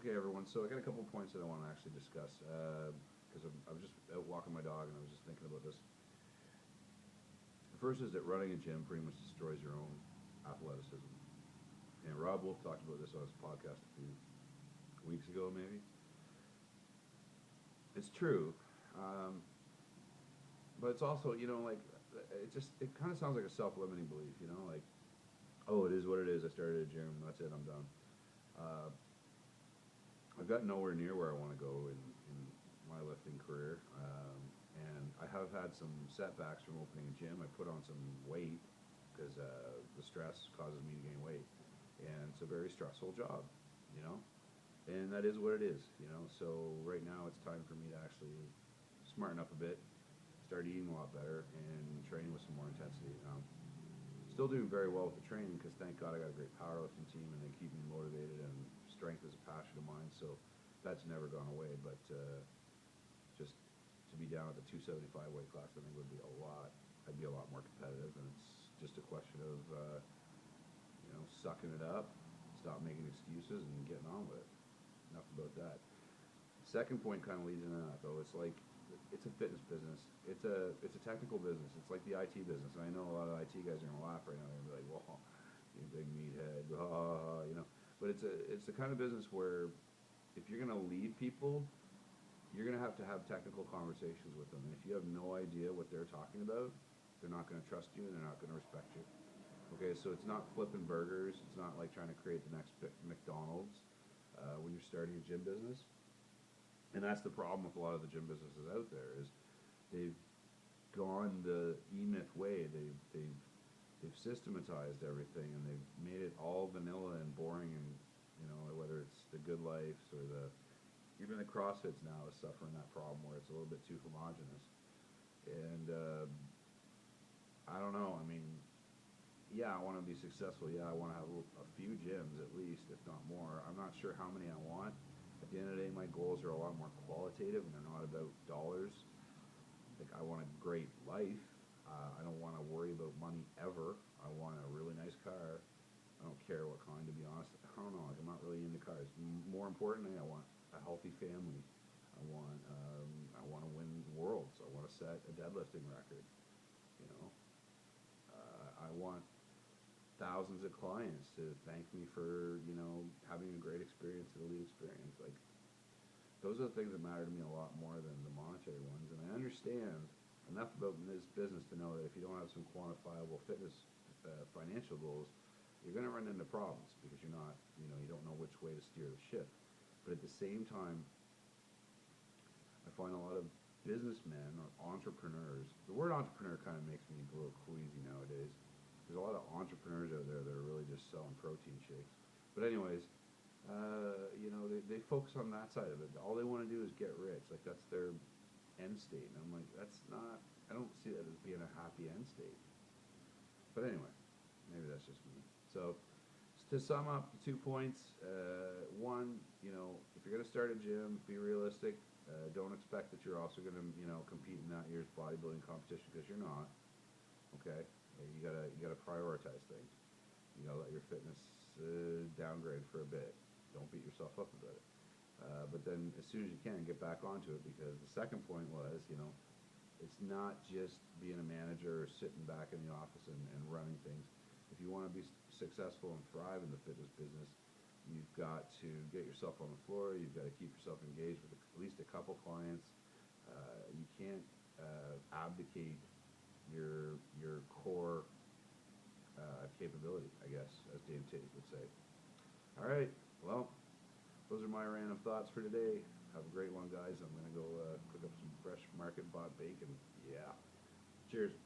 Okay, everyone. So I got a couple of points that I want to actually discuss because I was just out walking my dog and I was just thinking about this. The first is that running a gym pretty much destroys your own athleticism. And Rob Wolf talked about this on his podcast a few weeks ago, maybe. It's true, um, but it's also like it kind of sounds like a self-limiting belief. Like, oh, it is what it is. I started a gym. That's it. I'm done. Uh, I've got nowhere near where I want to go in my lifting career, and I have had some setbacks from opening a gym. I put on some weight because the stress causes me to gain weight, and it's a very stressful job, you know. And that is what it is, you know. So right now it's time for me to actually smarten up a bit, start eating a lot better, and training with some more intensity. Still doing very well with the training because thank God I got a great powerlifting team and they keep me motivated, and strength is a passion of mine, so that's never gone away. But just to be down at the 275 weight class, I think would be a lot. I'd be a lot more competitive, and it's just a question of sucking it up, stop making excuses, and getting on with it. Enough about that. Second point kind of leads into that though. It's like it's a fitness business. It's a technical business. It's like the IT business. And I know a lot of IT guys are gonna laugh right now. They're gonna be like, "Well, you big meathead," But it's the kind of business where if you're gonna lead people, you're gonna have to have technical conversations with them. And if you have no idea what they're talking about, they're not gonna trust you and they're not gonna respect you. Okay, so it's not flipping burgers. It's not like trying to create the next McDonald's when you're starting a gym business. And that's the problem with a lot of the gym businesses out there is they've gone the E-Myth way. They've systematized everything and they've made it all vanilla and boring, and whether it's the Good Life or the even the CrossFits now is suffering that problem where it's a little bit too homogenous. And I don't know. I mean, yeah, I want to be successful. Yeah, I want to have a few gyms at least, if not more. I'm not sure how many I want. At the end of the day, my goals are a lot more qualitative, and they're not about dollars. Like, I want a great life. I don't want to worry about money ever. I want a really nice car. I don't care what kind, to be honest. I don't know. Like, I'm not really into cars. More importantly, I want a healthy family. I want to win worlds. I want to set a deadlifting record. You know, I want thousands of clients to thank me for having a great experience, an elite experience. Like, those are the things that matter to me a lot more than the monetary ones. And I understand enough about this business to know that if you don't have some quantifiable fitness financial goals, you're going to run into problems because you don't know which way to steer the ship. But at the same time, I find a lot of businessmen or entrepreneurs. The word entrepreneur kind of makes me a little queasy nowadays. There's a lot of entrepreneurs out there that are really just selling protein shakes. But anyways, they focus on that side of it. All they want to do is get rich. Like, that's their end state. And I'm like, that's not. I don't see that as being a happy end state. But anyway, maybe that's just me. So to sum up the 2 points, one, if you're going to start a gym, be realistic. Don't expect that you're also going to, compete in that year's bodybuilding competition because you're not. Okay, you gotta prioritize things. You gotta let your fitness downgrade for a bit. Don't beat yourself up about it. But then as soon as you can, get back onto it, because the second point was, it's not just being a manager or sitting back in the office and running things. If you want to be successful and thrive in the fitness business, you've got to get yourself on the floor. You've got to keep yourself engaged with at least a couple clients. You can't abdicate your core capability, I guess, as Dave Tate would say. All right, well, those are my random thoughts for today. Have a great one, guys. I'm going to go cook up some fresh market bought bacon. Yeah. Cheers.